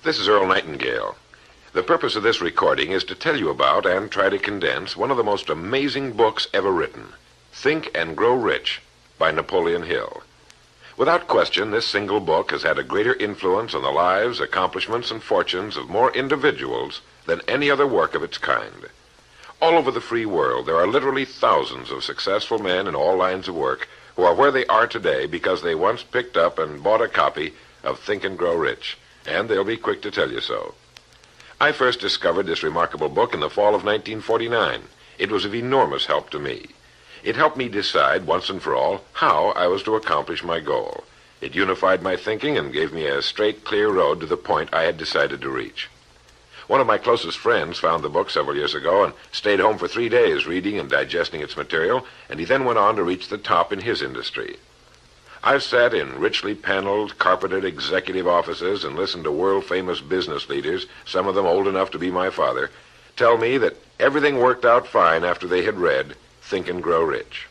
This is Earl Nightingale. The purpose of this recording is to tell you about and try to condense one of the most amazing books ever written, Think and Grow Rich by Napoleon Hill. Without question, this single book has had a greater influence on the lives, accomplishments, and fortunes of more individuals than any other work of its kind. All over the free world, there are literally thousands of successful men in all lines of work who are where they are today because they once picked up and bought a copy of Think and Grow Rich, and they'll be quick to tell you so. I first discovered this remarkable book in the fall of 1949. It was of enormous help to me. It helped me decide once and for all how I was to accomplish my goal. It unified my thinking and gave me a straight, clear road to the point I had decided to reach. One of my closest friends found the book several years ago and stayed home for 3 days reading and digesting its material, and he then went on to reach the top in his industry. I've sat in richly paneled, carpeted executive offices and listened to world-famous business leaders, some of them old enough to be my father, tell me that everything worked out fine after they had read Think and Grow Rich.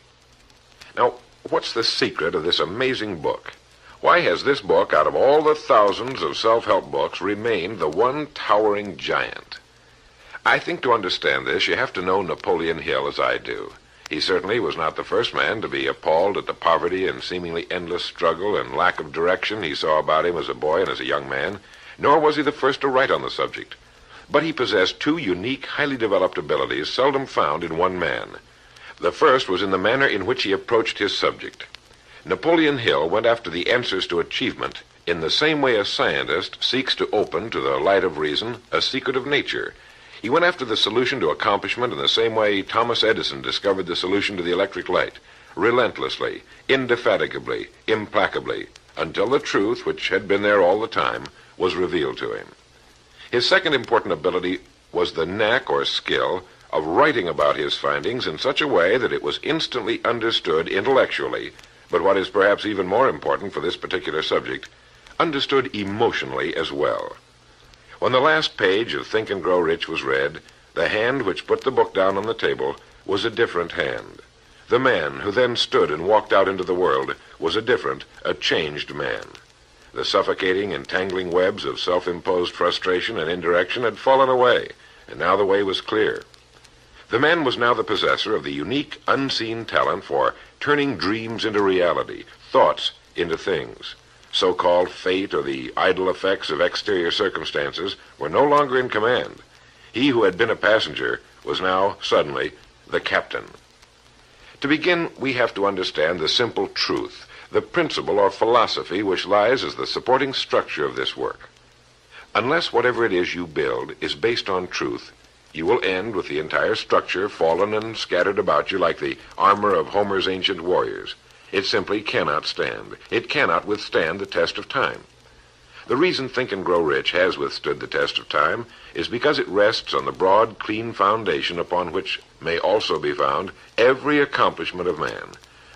Now, what's the secret of this amazing book? Why has this book, out of all the thousands of self-help books, remained the one towering giant? I think to understand this, you have to know Napoleon Hill as I do. He certainly was not the first man to be appalled at the poverty and seemingly endless struggle and lack of direction he saw about him as a boy and as a young man, nor was he the first to write on the subject. But he possessed two unique, highly developed abilities seldom found in one man. The first was in the manner in which he approached his subject. Napoleon Hill went after the answers to achievement in the same way a scientist seeks to open to the light of reason a secret of nature. He went after the solution to accomplishment in the same way Thomas Edison discovered the solution to the electric light, relentlessly, indefatigably, implacably, until the truth, which had been there all the time, was revealed to him. His second important ability was the knack or skill of writing about his findings in such a way that it was instantly understood intellectually, but what is perhaps even more important for this particular subject, understood emotionally as well. When the last page of Think and Grow Rich was read, the hand which put the book down on the table was a different hand. The man who then stood and walked out into the world was a different, a changed man. The suffocating, entangling webs of self-imposed frustration and indirection had fallen away, and now the way was clear. The man was now the possessor of the unique, unseen talent for turning dreams into reality, thoughts into things. So-called fate or the idle effects of exterior circumstances were no longer in command. He who had been a passenger was now, suddenly, the captain. To begin, we have to understand the simple truth, the principle or philosophy which lies as the supporting structure of this work. Unless whatever it is you build is based on truth, you will end with the entire structure fallen and scattered about you like the armor of Homer's ancient warriors. It simply cannot stand. It cannot withstand the test of time. The reason Think and Grow Rich has withstood the test of time is because it rests on the broad, clean foundation upon which may also be found every accomplishment of man,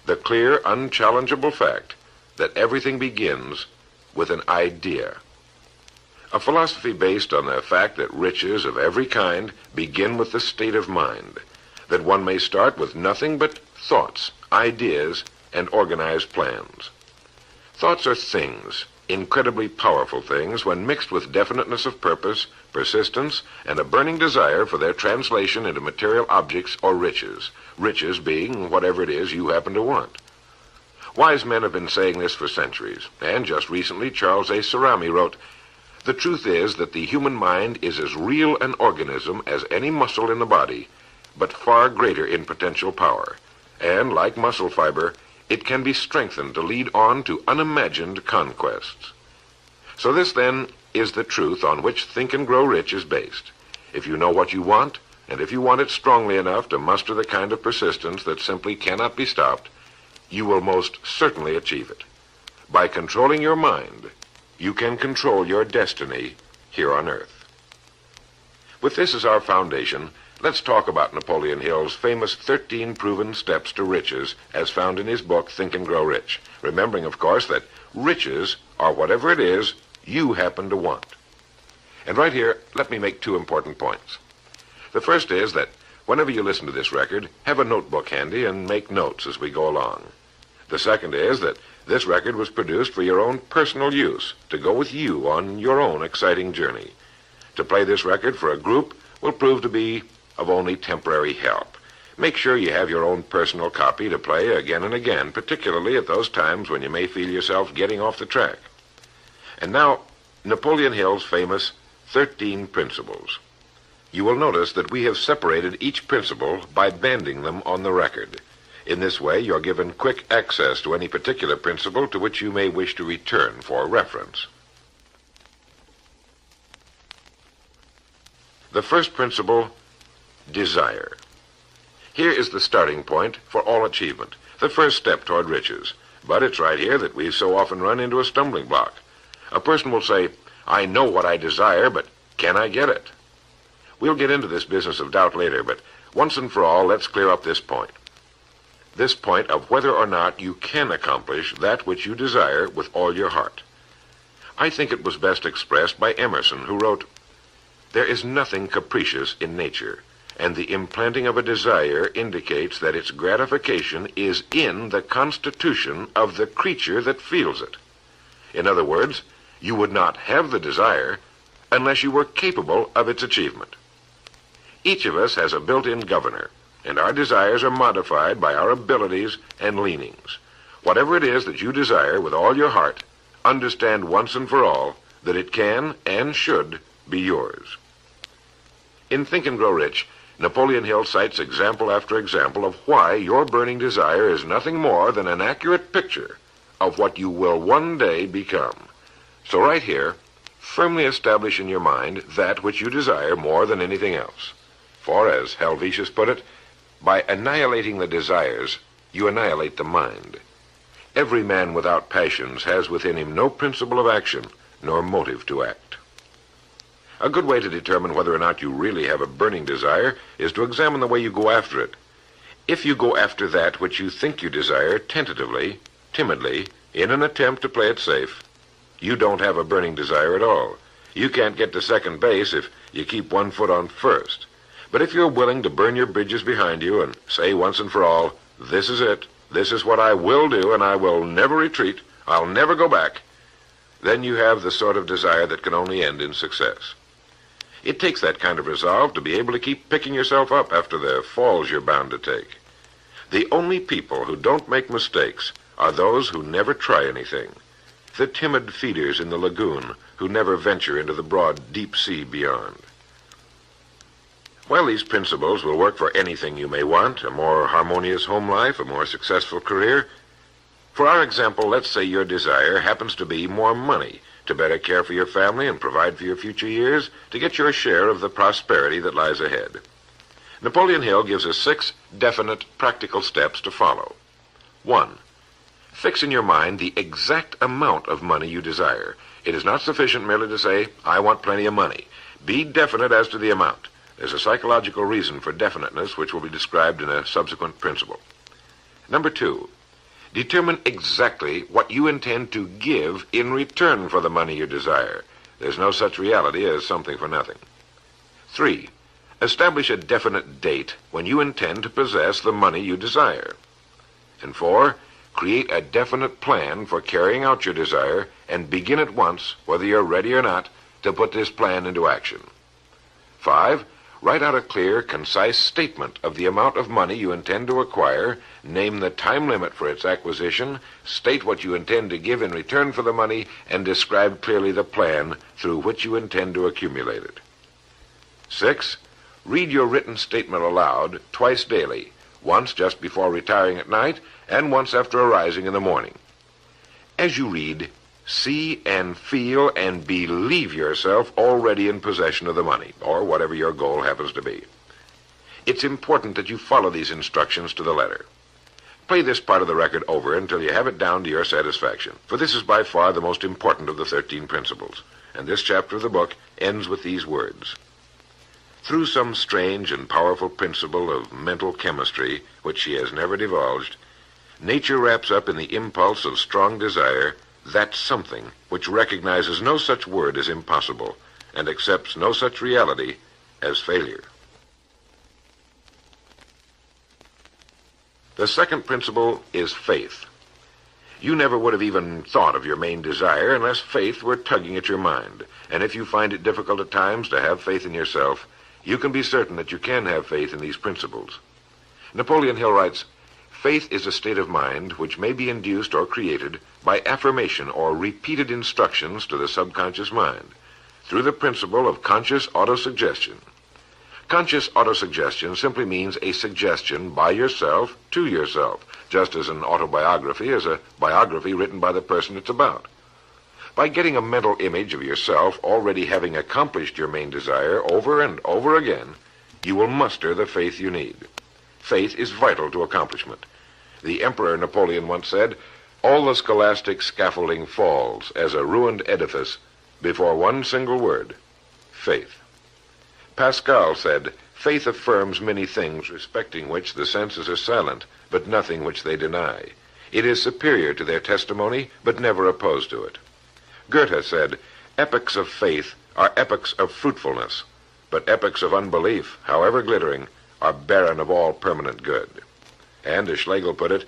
the clear, unchallengeable fact that everything begins with an idea. A philosophy based on the fact that riches of every kind begin with the state of mind, that one may start with nothing but thoughts, ideas, and organized plans. Thoughts are things, incredibly powerful things, when mixed with definiteness of purpose, persistence, and a burning desire for their translation into material objects or riches, riches being whatever it is you happen to want. Wise men have been saying this for centuries, and just recently Charles A. Cerami wrote, "The truth is that the human mind is as real an organism as any muscle in the body, but far greater in potential power, and, like muscle fiber, it can be strengthened to lead on to unimagined conquests." So this, then, is the truth on which Think and Grow Rich is based. If you know what you want, and if you want it strongly enough to muster the kind of persistence that simply cannot be stopped, you will most certainly achieve it. By controlling your mind, you can control your destiny here on Earth. With this as our foundation, let's talk about Napoleon Hill's famous 13 proven steps to riches as found in his book, Think and Grow Rich, remembering, of course, that riches are whatever it is you happen to want. And right here, let me make two important points. The first is that whenever you listen to this record, have a notebook handy and make notes as we go along. The second is that This record was produced for your own personal use, to go with you on your own exciting journey. To play this record for a group will prove to be of only temporary help. Make sure you have your own personal copy to play again and again, particularly at those times when you may feel yourself getting off the track. And now, Napoleon Hill's famous 13 principles. You will notice that we have separated each principle by banding them on the record. In this way, you're given quick access to any particular principle to which you may wish to return for reference. The first principle, desire. Here is the starting point for all achievement, the first step toward riches. But it's right here that we so often run into a stumbling block. A person will say, I know what I desire, but can I get it? We'll get into this business of doubt later, but once and for all, let's clear up this point. This point of whether or not you can accomplish that which you desire with all your heart. I think it was best expressed by Emerson, who wrote, there is nothing capricious in nature, and the implanting of a desire indicates that its gratification is in the constitution of the creature that feels it. In other words, you would not have the desire unless you were capable of its achievement. Each of us has a built-in governor, and our desires are modified by our abilities and leanings. Whatever it is that you desire with all your heart, understand once and for all that it can and should be yours. In Think and Grow Rich, Napoleon Hill cites example after example of why your burning desire is nothing more than an accurate picture of what you will one day become. So right here, firmly establish in your mind that which you desire more than anything else. For, as Helvetius put it, by annihilating the desires, you annihilate the mind. Every man without passions has within him no principle of action, nor motive to act. A good way to determine whether or not you really have a burning desire is to examine the way you go after it. If you go after that which you think you desire tentatively, timidly, in an attempt to play it safe, you don't have a burning desire at all. You can't get to second base if you keep one foot on first. But if you're willing to burn your bridges behind you and say once and for all, this is it, this is what I will do, and I will never retreat, I'll never go back, then you have the sort of desire that can only end in success. It takes that kind of resolve to be able to keep picking yourself up after the falls you're bound to take. The only people who don't make mistakes are those who never try anything. The timid feeders in the lagoon who never venture into the broad, deep sea beyond. While these principles will work for anything you may want, a more harmonious home life, a more successful career, for our example, let's say your desire happens to be more money, to better care for your family and provide for your future years, to get your share of the prosperity that lies ahead. Napoleon Hill gives us 6 definite, practical steps to follow. 1. Fix in your mind the exact amount of money you desire. It is not sufficient merely to say, I want plenty of money. Be definite as to the amount. There's a psychological reason for definiteness, which will be described in a subsequent principle. Number 2. Determine exactly what you intend to give in return for the money you desire. There's no such reality as something for nothing. 3. Establish a definite date when you intend to possess the money you desire. And 4. Create a definite plan for carrying out your desire and begin at once, whether you're ready or not, to put this plan into action. 5. Write out a clear, concise statement of the amount of money you intend to acquire, name the time limit for its acquisition, state what you intend to give in return for the money, and describe clearly the plan through which you intend to accumulate it. 6. Read your written statement aloud twice daily, once just before retiring at night, and once after arising in the morning. As you read, see and feel and believe yourself already in possession of the money, or whatever your goal happens to be. It's important that you follow these instructions to the letter. Play this part of the record over until you have it down to your satisfaction, for this is by far the most important of the 13 principles, and this chapter of the book ends with these words. Through some strange and powerful principle of mental chemistry, which she has never divulged, nature wraps up in the impulse of strong desire that something which recognizes no such word as impossible and accepts no such reality as failure. The second principle is faith. You never would have even thought of your main desire unless faith were tugging at your mind. And if you find it difficult at times to have faith in yourself, you can be certain that you can have faith in these principles. Napoleon Hill writes, "Faith is a state of mind which may be induced or created by affirmation or repeated instructions to the subconscious mind through the principle of conscious autosuggestion." Conscious autosuggestion simply means a suggestion by yourself to yourself, just as an autobiography is a biography written by the person it's about. By getting a mental image of yourself already having accomplished your main desire over and over again, you will muster the faith you need. Faith is vital to accomplishment. The Emperor Napoleon once said, "All the scholastic scaffolding falls as a ruined edifice before one single word, faith." Pascal said, "Faith affirms many things respecting which the senses are silent, but nothing which they deny. It is superior to their testimony, but never opposed to it." Goethe said, "Epochs of faith are epochs of fruitfulness, but epochs of unbelief, however glittering, are barren of all permanent good." And as Schlegel put it,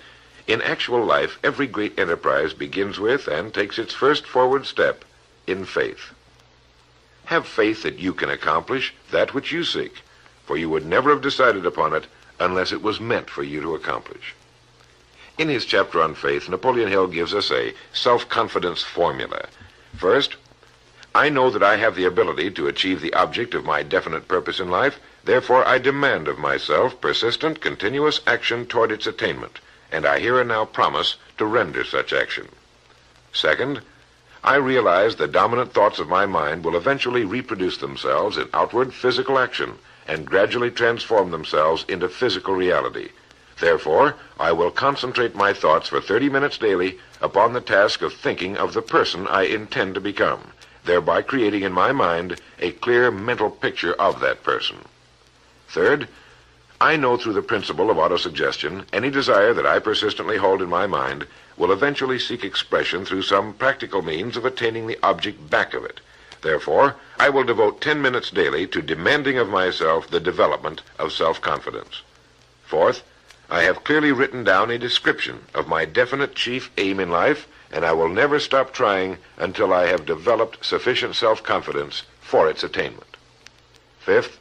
"In actual life, every great enterprise begins with and takes its first forward step in faith." Have faith that you can accomplish that which you seek, for you would never have decided upon it unless it was meant for you to accomplish. In his chapter on faith, Napoleon Hill gives us a self-confidence formula. First, I know that I have the ability to achieve the object of my definite purpose in life, therefore I demand of myself persistent, continuous action toward its attainment, and I here and now promise to render such action. Second, I realize the dominant thoughts of my mind will eventually reproduce themselves in outward physical action and gradually transform themselves into physical reality. Therefore, I will concentrate my thoughts for 30 minutes daily upon the task of thinking of the person I intend to become, thereby creating in my mind a clear mental picture of that person. Third, I know through the principle of autosuggestion, any desire that I persistently hold in my mind will eventually seek expression through some practical means of attaining the object back of it. Therefore, I will devote 10 minutes daily to demanding of myself the development of self-confidence. Fourth, I have clearly written down a description of my definite chief aim in life, and I will never stop trying until I have developed sufficient self-confidence for its attainment. Fifth,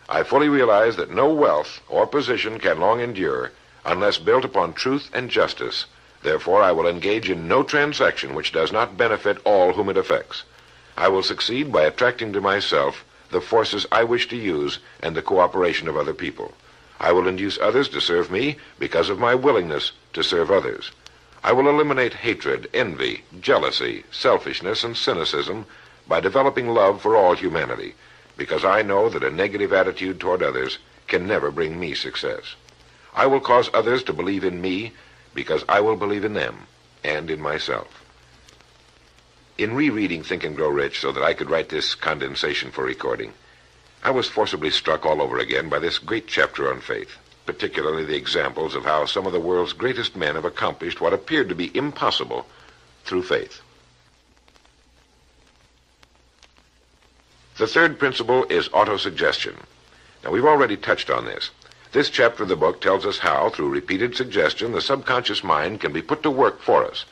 I fully realize that no wealth or position can long endure unless built upon truth and justice. Therefore, I will engage in no transaction which does not benefit all whom it affects. I will succeed by attracting to myself the forces I wish to use and the cooperation of other people. I will induce others to serve me because of my willingness to serve others. I will eliminate hatred, envy, jealousy, selfishness, and cynicism by developing love for all humanity, because I know that a negative attitude toward others can never bring me success. I will cause others to believe in me because I will believe in them and in myself. In rereading Think and Grow Rich so that I could write this condensation for recording, I was forcibly struck all over again by this great chapter on faith, particularly the examples of how some of the world's greatest men have accomplished what appeared to be impossible through faith. The third principle is autosuggestion. Now, we've already touched on this. This chapter of the book tells us how, through repeated suggestion, the subconscious mind can be put to work for us.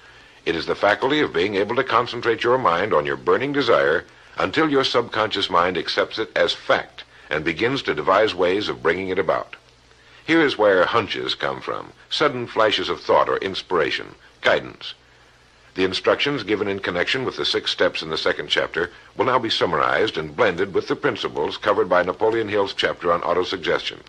It is the faculty of being able to concentrate your mind on your burning desire until your subconscious mind accepts it as fact and begins to devise ways of bringing it about. Here is where hunches come from, sudden flashes of thought or inspiration, guidance. The instructions given in connection with the 6 steps in the second chapter will now be summarized and blended with the principles covered by Napoleon Hill's chapter on autosuggestion.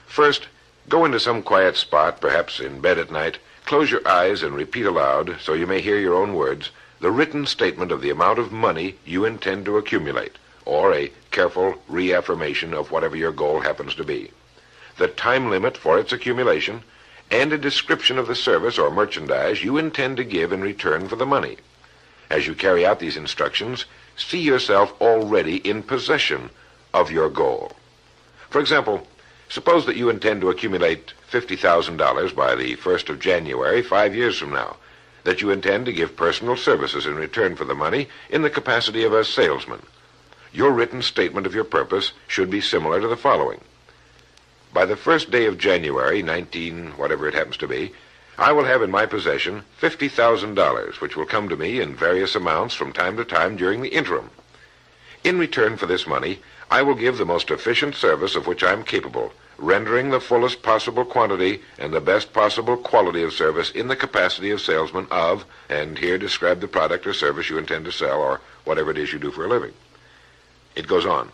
First, go into some quiet spot, perhaps in bed at night, close your eyes and repeat aloud, so you may hear your own words, the written statement of the amount of money you intend to accumulate, or a careful reaffirmation of whatever your goal happens to be, the time limit for its accumulation, and a description of the service or merchandise you intend to give in return for the money. As you carry out these instructions, see yourself already in possession of your goal. For example, suppose that you intend to accumulate $50,000 by the 1st of January, 5 years from now, that you intend to give personal services in return for the money in the capacity of a salesman. Your written statement of your purpose should be similar to the following. By the 1st day of January, 19, whatever it happens to be, I will have in my possession $50,000, which will come to me in various amounts from time to time during the interim. In return for this money, I will give the most efficient service of which I am capable, rendering the fullest possible quantity and the best possible quality of service in the capacity of salesman of, and here describe the product or service you intend to sell or whatever it is you do for a living. It goes on.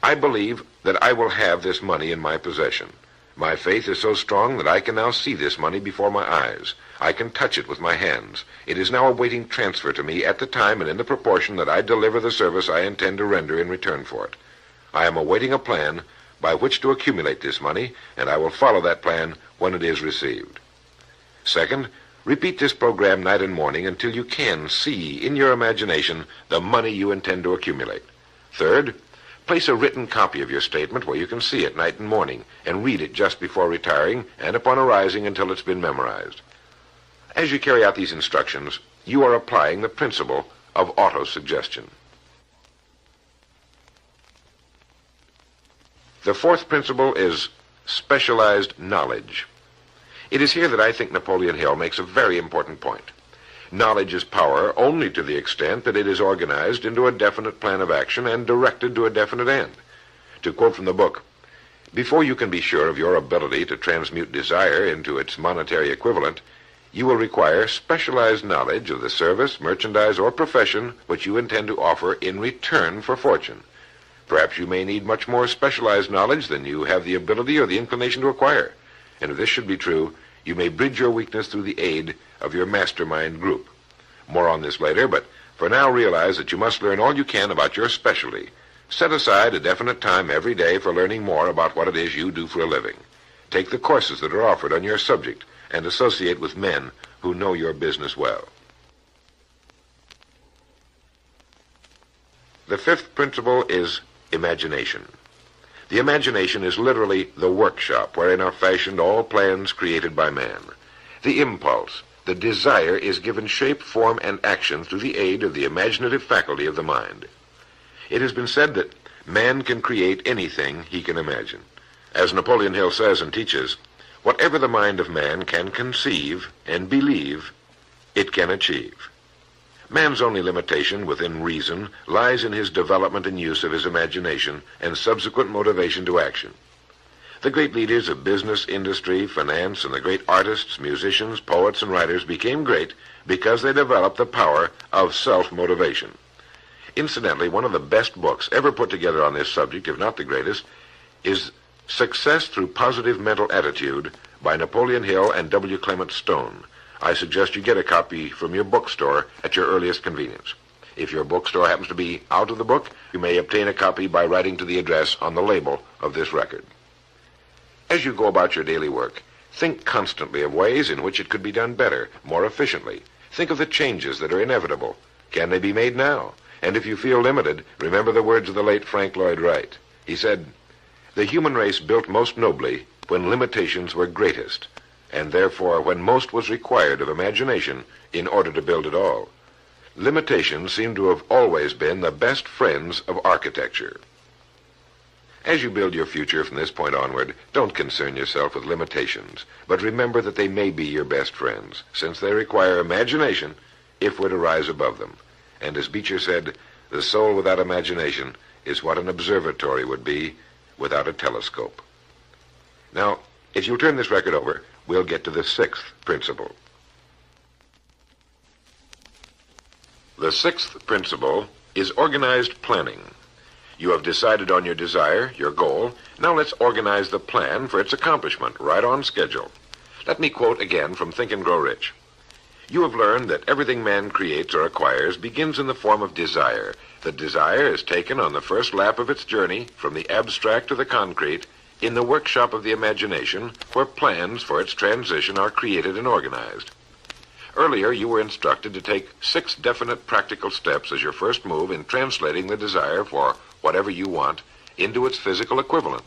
I believe that I will have this money in my possession. My faith is so strong that I can now see this money before my eyes. I can touch it with my hands. It is now awaiting transfer to me at the time and in the proportion that I deliver the service I intend to render in return for it. I am awaiting a plan by which to accumulate this money, and I will follow that plan when it is received. Second, repeat this program night and morning until you can see in your imagination the money you intend to accumulate. Third, place a written copy of your statement where you can see it night and morning, and read it just before retiring and upon arising until it's been memorized. As you carry out these instructions, you are applying the principle of autosuggestion. The fourth principle is specialized knowledge. It is here that I think Napoleon Hill makes a very important point. Knowledge is power only to the extent that it is organized into a definite plan of action and directed to a definite end. To quote from the book, before you can be sure of your ability to transmute desire into its monetary equivalent, you will require specialized knowledge of the service, merchandise, or profession which you intend to offer in return for fortune. Perhaps you may need much more specialized knowledge than you have the ability or the inclination to acquire. And if this should be true, you may bridge your weakness through the aid of your Mastermind group. More on this later, but for now realize that you must learn all you can about your specialty. Set aside a definite time every day for learning more about what it is you do for a living. Take the courses that are offered on your subject and associate with men who know your business well. The fifth principle is imagination. The imagination is literally the workshop wherein are fashioned all plans created by man. The impulse, the desire, is given shape, form, and action through the aid of the imaginative faculty of the mind. It has been said that man can create anything he can imagine. As Napoleon Hill says and teaches, whatever the mind of man can conceive and believe, it can achieve. Man's only limitation within reason lies in his development and use of his imagination and subsequent motivation to action. The great leaders of business, industry, finance, and the great artists, musicians, poets, and writers became great because they developed the power of self-motivation. Incidentally, one of the best books ever put together on this subject, if not the greatest, is Success Through Positive Mental Attitude by Napoleon Hill and W. Clement Stone. I suggest you get a copy from your bookstore at your earliest convenience. If your bookstore happens to be out of the book, you may obtain a copy by writing to the address on the label of this record. As you go about your daily work, think constantly of ways in which it could be done better, more efficiently. Think of the changes that are inevitable. Can they be made now? And if you feel limited, remember the words of the late Frank Lloyd Wright. He said, "The human race built most nobly when limitations were greatest, and therefore when most was required of imagination in order to build it all. Limitations seem to have always been the best friends of architecture." As you build your future from this point onward, don't concern yourself with limitations, but remember that they may be your best friends, since they require imagination if we're to rise above them. And as Beecher said, the soul without imagination is what an observatory would be without a telescope. Now, if you'll turn this record over, we'll get to the sixth principle. The sixth principle is organized planning. You have decided on your desire, your goal. Now let's organize the plan for its accomplishment, right on schedule. Let me quote again from Think and Grow Rich. You have learned that everything man creates or acquires begins in the form of desire. The desire is taken on the first lap of its journey from the abstract to the concrete in the workshop of the imagination, where plans for its transition are created and organized. Earlier, you were instructed to take 6 definite practical steps as your first move in translating the desire for whatever you want into its physical equivalent.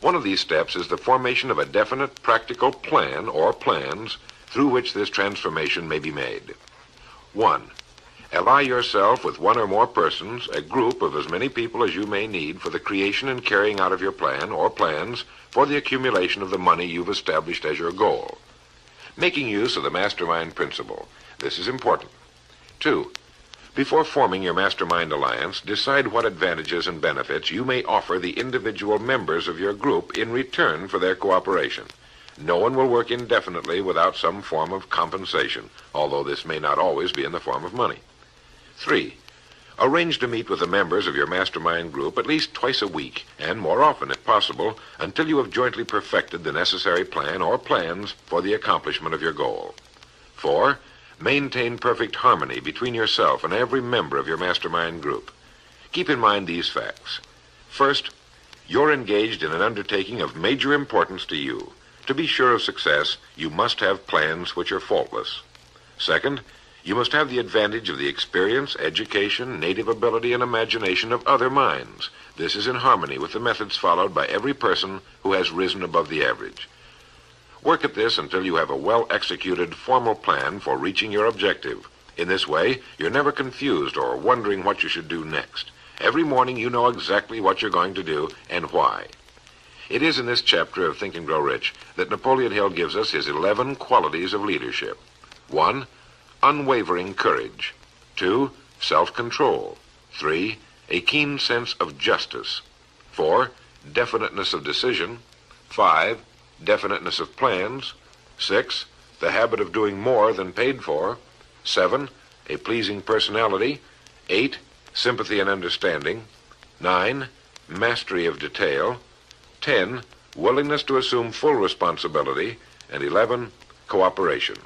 One of these steps is the formation of a definite practical plan or plans through which this transformation may be made. 1. Ally yourself with one or more persons, a group of as many people as you may need for the creation and carrying out of your plan or plans for the accumulation of the money you've established as your goal. Making use of the Mastermind principle. This is important. 2. Before forming your Mastermind alliance, decide what advantages and benefits you may offer the individual members of your group in return for their cooperation. No one will work indefinitely without some form of compensation, although this may not always be in the form of money. 3. Arrange to meet with the members of your Mastermind group at least twice a week, and more often if possible, until you have jointly perfected the necessary plan or plans for the accomplishment of your goal. 4. Maintain perfect harmony between yourself and every member of your Mastermind group. Keep in mind these facts. First, you're engaged in an undertaking of major importance to you. To be sure of success, you must have plans which are faultless. Second, you must have the advantage of the experience, education, native ability, and imagination of other minds. This is in harmony with the methods followed by every person who has risen above the average. Work at this until you have a well-executed, formal plan for reaching your objective. In this way, you're never confused or wondering what you should do next. Every morning you know exactly what you're going to do and why. It is in this chapter of Think and Grow Rich that Napoleon Hill gives us his 11 qualities of leadership. 1. Unwavering courage. 2. Self-control. 3. A keen sense of justice. 4. Definiteness of decision. 5. Definiteness of plans. 6. The habit of doing more than paid for. 7. A pleasing personality. 8. Sympathy and understanding. 9. Mastery of detail. 10. Willingness to assume full responsibility. And 11. Cooperation.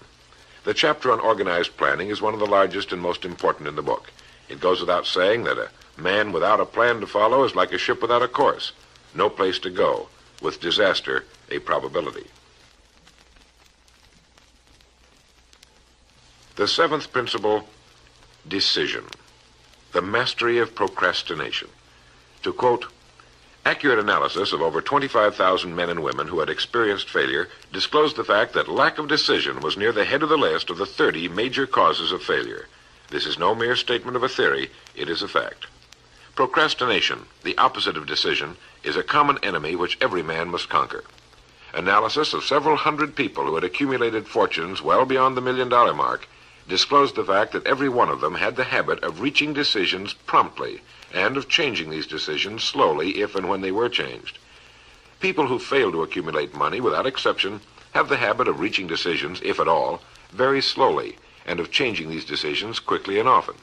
The chapter on organized planning is one of the largest and most important in the book. It goes without saying that a man without a plan to follow is like a ship without a course. No place to go, with disaster a probability. The 7th principle, decision. The mastery of procrastination. To quote, accurate analysis of over 25,000 men and women who had experienced failure disclosed the fact that lack of decision was near the head of the list of the 30 major causes of failure. This is no mere statement of a theory, it is a fact. Procrastination, the opposite of decision, is a common enemy which every man must conquer. Analysis of several hundred people who had accumulated fortunes well beyond the $1 million mark disclosed the fact that every one of them had the habit of reaching decisions promptly and of changing these decisions slowly if and when they were changed. People who fail to accumulate money, without exception, have the habit of reaching decisions, if at all, very slowly, and of changing these decisions quickly and often.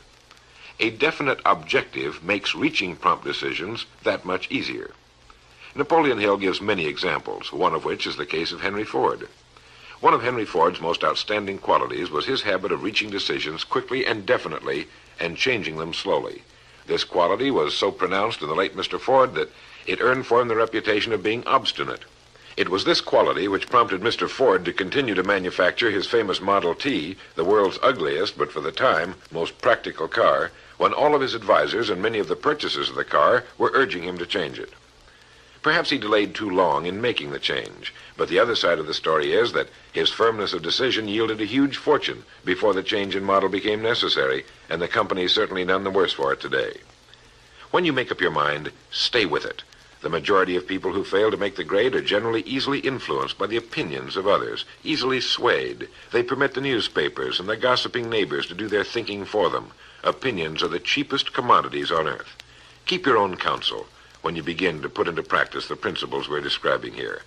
A definite objective makes reaching prompt decisions that much easier. Napoleon Hill gives many examples, one of which is the case of Henry Ford. One of Henry Ford's most outstanding qualities was his habit of reaching decisions quickly and definitely and changing them slowly. This quality was so pronounced in the late Mr. Ford that it earned for him the reputation of being obstinate. It was this quality which prompted Mr. Ford to continue to manufacture his famous Model T, the world's ugliest but for the time most practical car, when all of his advisors and many of the purchasers of the car were urging him to change it. Perhaps he delayed too long in making the change, but the other side of the story is that his firmness of decision yielded a huge fortune before the change in model became necessary, and the company is certainly none the worse for it today. When you make up your mind, stay with it. The majority of people who fail to make the grade are generally easily influenced by the opinions of others, easily swayed. They permit the newspapers and the gossiping neighbors to do their thinking for them. Opinions are the cheapest commodities on earth. Keep your own counsel when you begin to put into practice the principles we're describing here.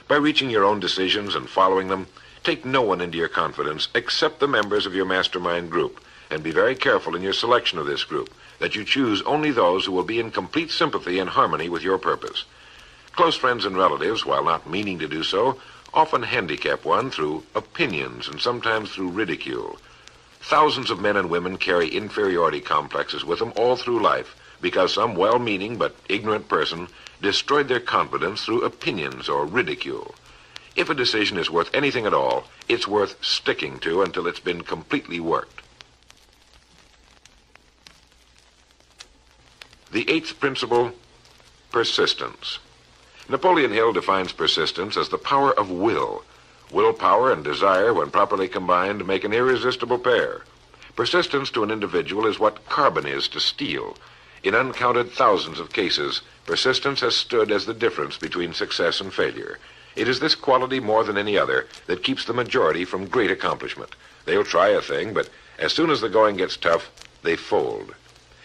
By reaching your own decisions and following them, take no one into your confidence except the members of your mastermind group, and be very careful in your selection of this group, that you choose only those who will be in complete sympathy and harmony with your purpose. Close friends and relatives, while not meaning to do so, often handicap one through opinions and sometimes through ridicule. Thousands of men and women carry inferiority complexes with them all through life because some well-meaning but ignorant person destroyed their confidence through opinions or ridicule. If a decision is worth anything at all, it's worth sticking to until it's been completely worked. The 8th principle, persistence. Napoleon Hill defines persistence as the power of will. Willpower and desire, when properly combined, make an irresistible pair. Persistence to an individual is what carbon is to steel. In uncounted thousands of cases, persistence has stood as the difference between success and failure. It is this quality more than any other that keeps the majority from great accomplishment. They'll try a thing, but as soon as the going gets tough, they fold.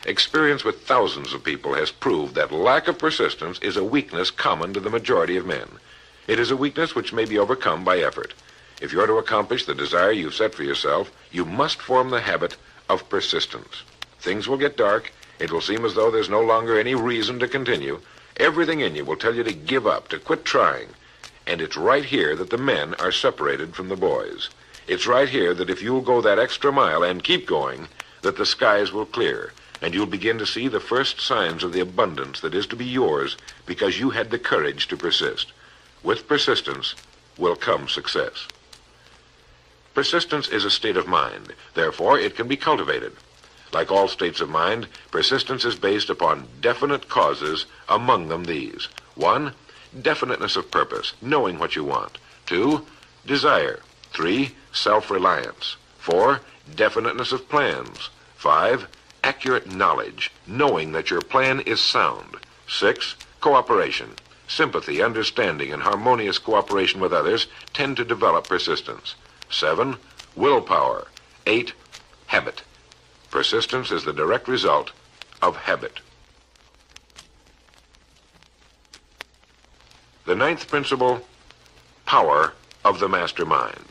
Experience with thousands of people has proved that lack of persistence is a weakness common to the majority of men. It is a weakness which may be overcome by effort. If you're to accomplish the desire you've set for yourself, you must form the habit of persistence. Things will get dark. It will seem as though there's no longer any reason to continue. Everything in you will tell you to give up, to quit trying. And it's right here that the men are separated from the boys. It's right here that if you'll go that extra mile and keep going, that the skies will clear, and you'll begin to see the first signs of the abundance that is to be yours because you had the courage to persist. With persistence will come success. Persistence is a state of mind. Therefore, it can be cultivated. Like all states of mind, persistence is based upon definite causes, among them these. 1, definiteness of purpose, knowing what you want. 2, desire. 3, self-reliance. 4, definiteness of plans. 5, accurate knowledge, knowing that your plan is sound. 6, cooperation. Sympathy, understanding, and harmonious cooperation with others tend to develop persistence. 7, willpower. 8, habit. Persistence is the direct result of habit. The 9th principle, power of the mastermind.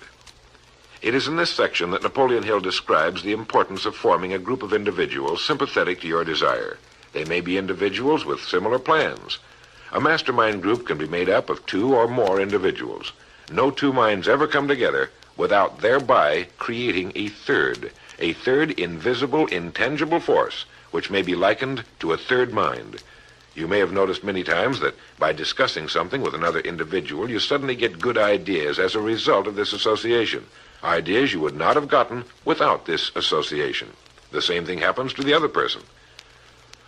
It is in this section that Napoleon Hill describes the importance of forming a group of individuals sympathetic to your desire. They may be individuals with similar plans. A mastermind group can be made up of 2 or more individuals. No 2 minds ever come together without thereby creating a third invisible, intangible force, which may be likened to a third mind. You may have noticed many times that by discussing something with another individual, you suddenly get good ideas as a result of this association. Ideas you would not have gotten without this association. The same thing happens to the other person.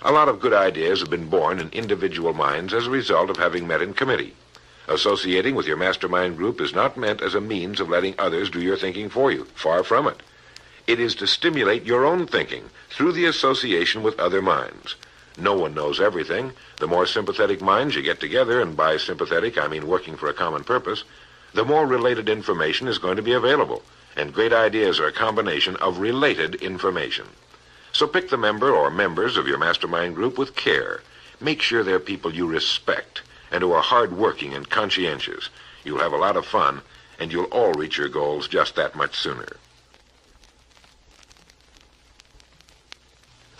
A lot of good ideas have been born in individual minds as a result of having met in committee. Associating with your mastermind group is not meant as a means of letting others do your thinking for you. Far from it. It is to stimulate your own thinking through the association with other minds. No one knows everything. The more sympathetic minds you get together, and by sympathetic I mean working for a common purpose, the more related information is going to be available, and great ideas are a combination of related information. So pick the member or members of your mastermind group with care. Make sure they're people you respect and who are hard-working and conscientious. You'll have a lot of fun, and you'll all reach your goals just that much sooner.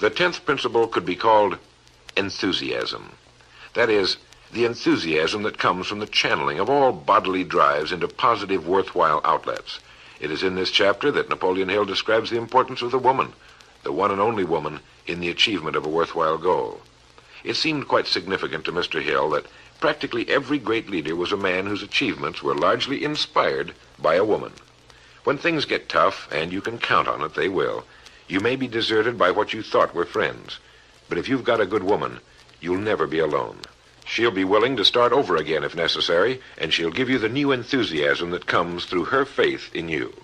The 10th principle could be called enthusiasm. That is, the enthusiasm that comes from the channeling of all bodily drives into positive, worthwhile outlets. It is in this chapter that Napoleon Hill describes the importance of the woman, the one and only woman, in the achievement of a worthwhile goal. It seemed quite significant to Mr. Hill that practically every great leader was a man whose achievements were largely inspired by a woman. When things get tough, and you can count on it, they will, you may be deserted by what you thought were friends. But if you've got a good woman, you'll never be alone. She'll be willing to start over again if necessary, and she'll give you the new enthusiasm that comes through her faith in you.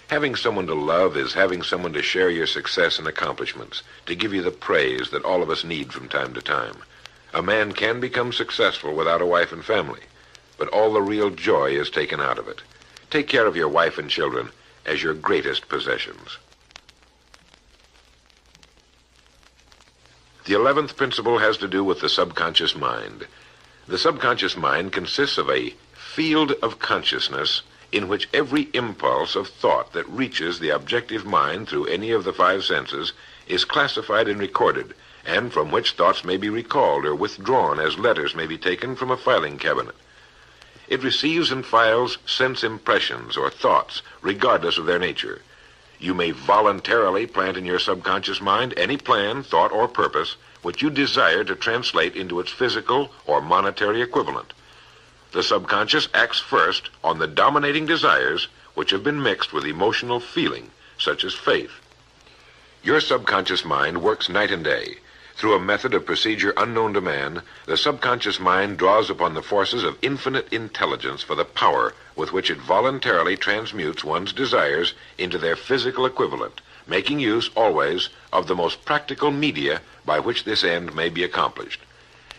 Having someone to love is having someone to share your success and accomplishments, to give you the praise that all of us need from time to time. A man can become successful without a wife and family, but all the real joy is taken out of it. Take care of your wife and children as your greatest possessions. The 11th principle has to do with the subconscious mind. The subconscious mind consists of a field of consciousness in which every impulse of thought that reaches the objective mind through any of the 5 senses is classified and recorded, and from which thoughts may be recalled or withdrawn as letters may be taken from a filing cabinet. It receives and files sense impressions or thoughts, regardless of their nature. You may voluntarily plant in your subconscious mind any plan, thought, or purpose which you desire to translate into its physical or monetary equivalent. The subconscious acts first on the dominating desires which have been mixed with emotional feeling, such as faith. Your subconscious mind works night and day. Through a method of procedure unknown to man, the subconscious mind draws upon the forces of infinite intelligence for the power with which it voluntarily transmutes one's desires into their physical equivalent, making use always of the most practical media by which this end may be accomplished.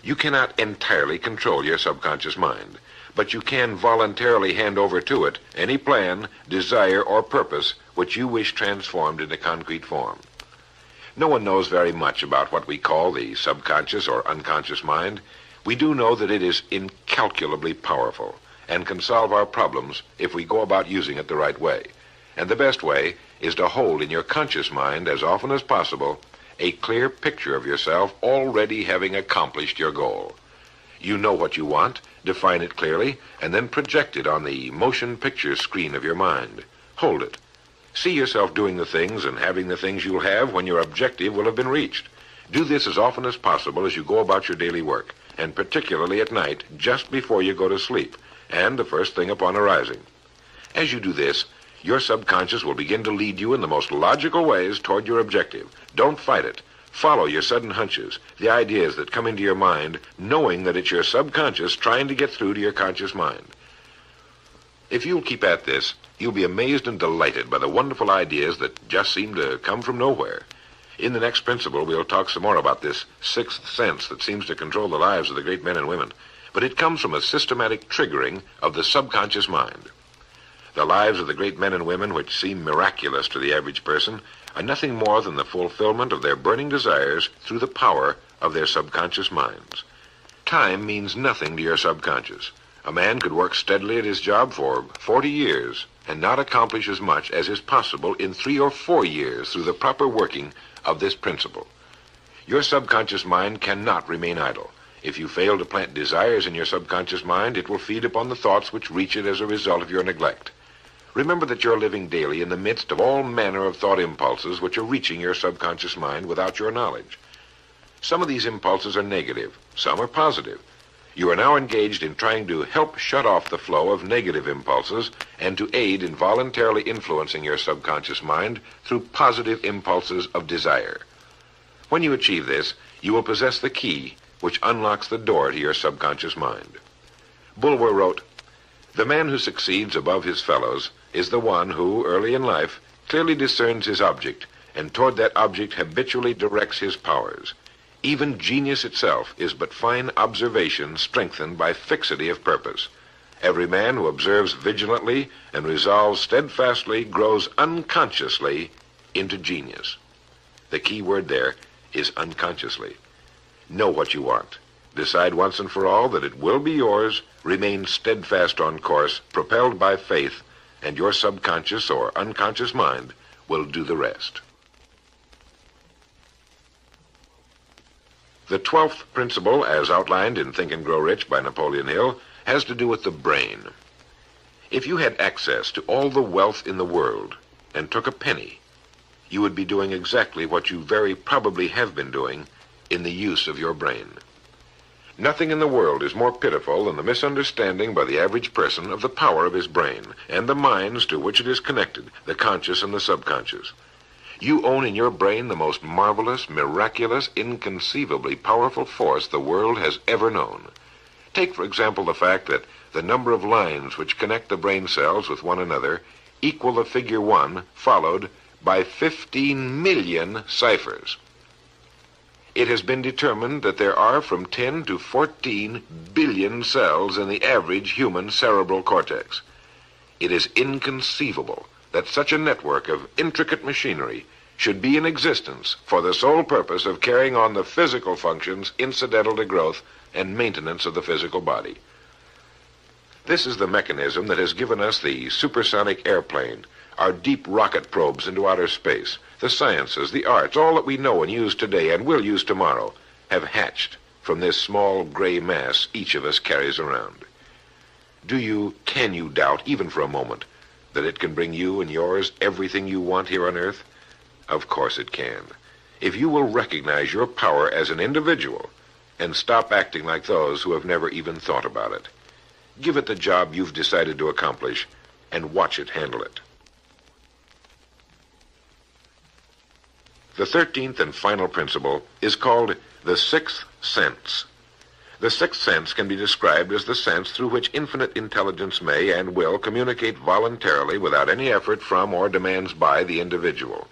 You cannot entirely control your subconscious mind, but you can voluntarily hand over to it any plan, desire, or purpose which you wish transformed into concrete form. No one knows very much about what we call the subconscious or unconscious mind. We do know that it is incalculably powerful and can solve our problems if we go about using it the right way. And the best way is to hold in your conscious mind as often as possible a clear picture of yourself already having accomplished your goal. You know what you want, define it clearly, and then project it on the motion picture screen of your mind. Hold it. See yourself doing the things and having the things you'll have when your objective will have been reached. Do this as often as possible as you go about your daily work, and particularly at night, just before you go to sleep, and the first thing upon arising. As you do this, your subconscious will begin to lead you in the most logical ways toward your objective. Don't fight it. Follow your sudden hunches, the ideas that come into your mind, knowing that it's your subconscious trying to get through to your conscious mind. If you'll keep at this, you'll be amazed and delighted by the wonderful ideas that just seem to come from nowhere. In the next principle, we'll talk some more about this sixth sense that seems to control the lives of the great men and women, but it comes from a systematic triggering of the subconscious mind. The lives of the great men and women, which seem miraculous to the average person, are nothing more than the fulfillment of their burning desires through the power of their subconscious minds. Time means nothing to your subconscious. A man could work steadily at his job for 40 years and not accomplish as much as is possible in 3 or 4 years through the proper working of this principle. Your subconscious mind cannot remain idle. If you fail to plant desires in your subconscious mind, it will feed upon the thoughts which reach it as a result of your neglect. Remember that you're living daily in the midst of all manner of thought impulses which are reaching your subconscious mind without your knowledge. Some of these impulses are negative, some are positive. You are now engaged in trying to help shut off the flow of negative impulses and to aid in voluntarily influencing your subconscious mind through positive impulses of desire. When you achieve this, you will possess the key which unlocks the door to your subconscious mind. Bulwer wrote, "The man who succeeds above his fellows is the one who, early in life, clearly discerns his object, and toward that object habitually directs his powers. Even genius itself is but fine observation strengthened by fixity of purpose. Every man who observes vigilantly and resolves steadfastly grows unconsciously into genius." The key word there is unconsciously. Know what you want. Decide once and for all that it will be yours. Remain steadfast on course, propelled by faith, and your subconscious or unconscious mind will do the rest. The 12th principle, as outlined in Think and Grow Rich by Napoleon Hill, has to do with the brain. If you had access to all the wealth in the world and took a penny, you would be doing exactly what you very probably have been doing in the use of your brain. Nothing in the world is more pitiful than the misunderstanding by the average person of the power of his brain and the minds to which it is connected, the conscious and the subconscious. You own in your brain the most marvelous, miraculous, inconceivably powerful force the world has ever known. Take, for example, the fact that the number of lines which connect the brain cells with one another equal the figure 1 followed by 15 million ciphers. It has been determined that there are from 10 to 14 billion cells in the average human cerebral cortex. It is inconceivable that such a network of intricate machinery should be in existence for the sole purpose of carrying on the physical functions incidental to growth and maintenance of the physical body. This is the mechanism that has given us the supersonic airplane, our deep rocket probes into outer space, the sciences, the arts, all that we know and use today and will use tomorrow, have hatched from this small gray mass each of us carries around. Can you doubt, even for a moment, that it can bring you and yours everything you want here on Earth? Of course it can. If you will recognize your power as an individual and stop acting like those who have never even thought about it. Give it the job you've decided to accomplish and watch it handle it. The 13th and final principle is called the sixth sense. The sixth sense can be described as the sense through which infinite intelligence may and will communicate voluntarily without any effort from or demands by the individual.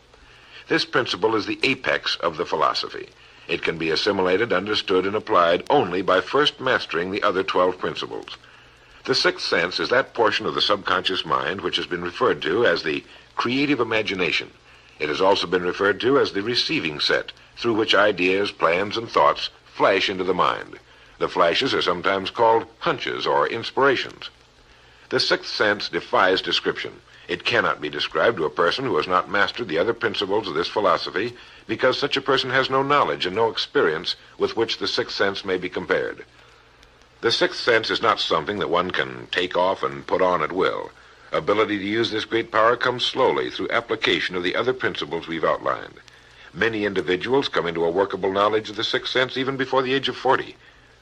This principle is the apex of the philosophy. It can be assimilated, understood, and applied only by first mastering the other 12 principles. The sixth sense is that portion of the subconscious mind which has been referred to as the creative imagination. It has also been referred to as the receiving set, through which ideas, plans, and thoughts flash into the mind. The flashes are sometimes called hunches or inspirations. The sixth sense defies description. It cannot be described to a person who has not mastered the other principles of this philosophy, because such a person has no knowledge and no experience with which the sixth sense may be compared. The sixth sense is not something that one can take off and put on at will. Ability to use this great power comes slowly through application of the other principles we've outlined. Many individuals come into a workable knowledge of the sixth sense even before the age of 40,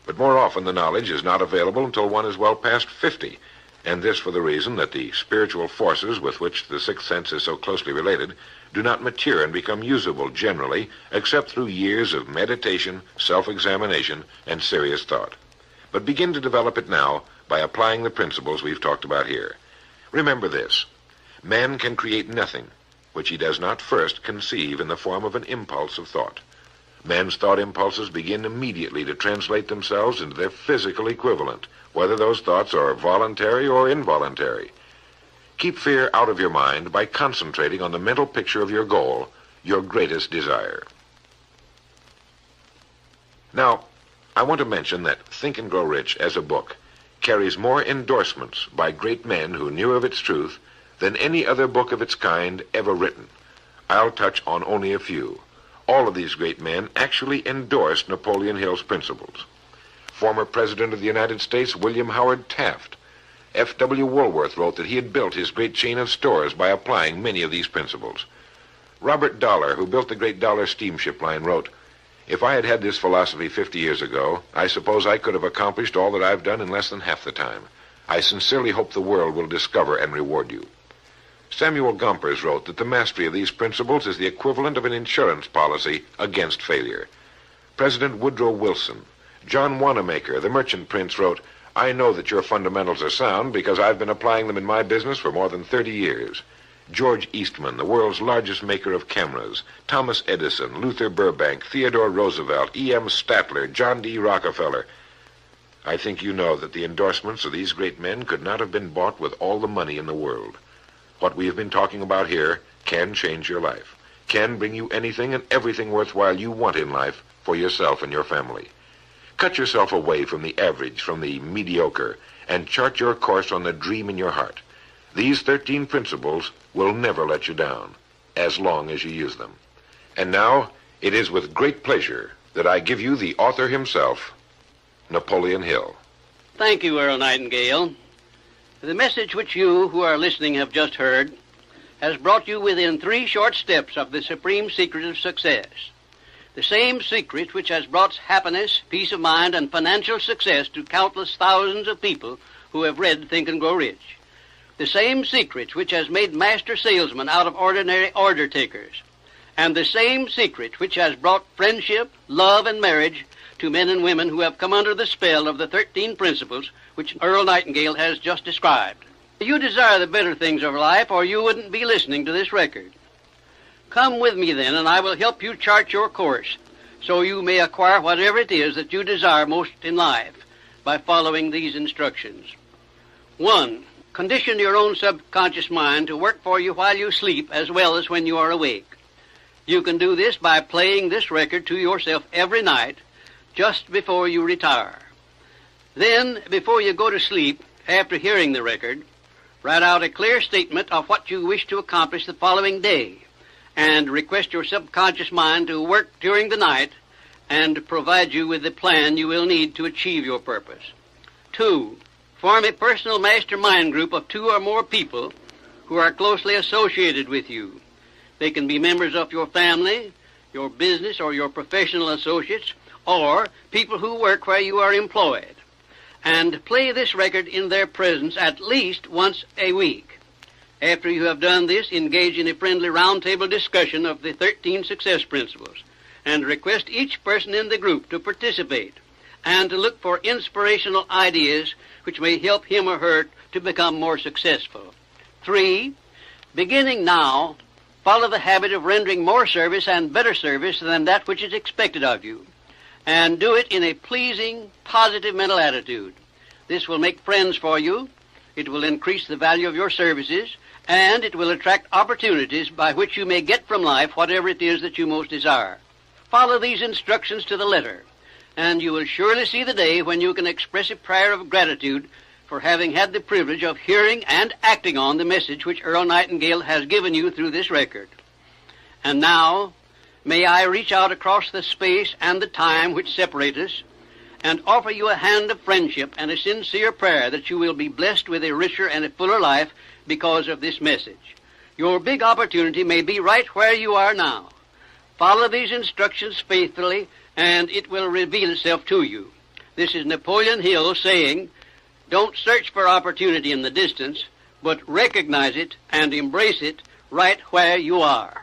but more often the knowledge is not available until one is well past 50, and this for the reason that the spiritual forces with which the sixth sense is so closely related do not mature and become usable generally except through years of meditation, self-examination, and serious thought. But begin to develop it now by applying the principles we've talked about here. Remember this: man can create nothing which he does not first conceive in the form of an impulse of thought. Man's thought impulses begin immediately to translate themselves into their physical equivalent, whether those thoughts are voluntary or involuntary. Keep fear out of your mind by concentrating on the mental picture of your goal, your greatest desire. Now, I want to mention that Think and Grow Rich as a book carries more endorsements by great men who knew of its truth than any other book of its kind ever written. I'll touch on only a few. All of these great men actually endorsed Napoleon Hill's principles. Former President of the United States William Howard Taft. F.W. Woolworth wrote that he had built his great chain of stores by applying many of these principles. Robert Dollar, who built the great Dollar steamship line, wrote, "If I had had this philosophy 50 years ago, I suppose I could have accomplished all that I've done in less than half the time. I sincerely hope the world will discover and reward you." Samuel Gompers wrote that the mastery of these principles is the equivalent of an insurance policy against failure. President Woodrow Wilson, John Wanamaker, the merchant prince, wrote, "I know that your fundamentals are sound because I've been applying them in my business for more than 30 years. George Eastman, the world's largest maker of cameras, Thomas Edison, Luther Burbank, Theodore Roosevelt, E.M. Statler, John D. Rockefeller. I think you know that the endorsements of these great men could not have been bought with all the money in the world. What we have been talking about here can change your life, can bring you anything and everything worthwhile you want in life for yourself and your family. Cut yourself away from the average, from the mediocre, and chart your course on the dream in your heart. These 13 principles will never let you down, as long as you use them. And now, it is with great pleasure that I give you the author himself, Napoleon Hill. Thank you, Earl Nightingale. The message which you who are listening have just heard has brought you within 3 short steps of the supreme secret of success. The same secret which has brought happiness, peace of mind, and financial success to countless thousands of people who have read Think and Grow Rich. The same secret which has made master salesmen out of ordinary order takers. And the same secret which has brought friendship, love, and marriage to men and women who have come under the spell of the 13 principles which Earl Nightingale has just described. You desire the better things of life, or you wouldn't be listening to this record. Come with me then, and I will help you chart your course, so you may acquire whatever it is that you desire most in life by following these instructions. 1. Condition your own subconscious mind to work for you while you sleep as well as when you are awake. You can do this by playing this record to yourself every night just before you retire. Then, before you go to sleep, after hearing the record, write out a clear statement of what you wish to accomplish the following day, and request your subconscious mind to work during the night and provide you with the plan you will need to achieve your purpose. 2. Form a personal mastermind group of 2 or more people who are closely associated with you. They can be members of your family, your business, or your professional associates, or people who work where you are employed. And play this record in their presence at least once a week. After you have done this, engage in a friendly roundtable discussion of the 13 success principles, and request each person in the group to participate and to look for inspirational ideas which may help him or her to become more successful. 3. Beginning now, follow the habit of rendering more service and better service than that which is expected of you, and do it in a pleasing, positive mental attitude. This will make friends for you, it will increase the value of your services, and it will attract opportunities by which you may get from life whatever it is that you most desire. Follow these instructions to the letter, and you will surely see the day when you can express a prayer of gratitude for having had the privilege of hearing and acting on the message which Earl Nightingale has given you through this record. And now, may I reach out across the space and the time which separate us and offer you a hand of friendship and a sincere prayer that you will be blessed with a richer and a fuller life because of this message. Your big opportunity may be right where you are now. Follow these instructions faithfully, and it will reveal itself to you. This is Napoleon Hill saying, don't search for opportunity in the distance, but recognize it and embrace it right where you are.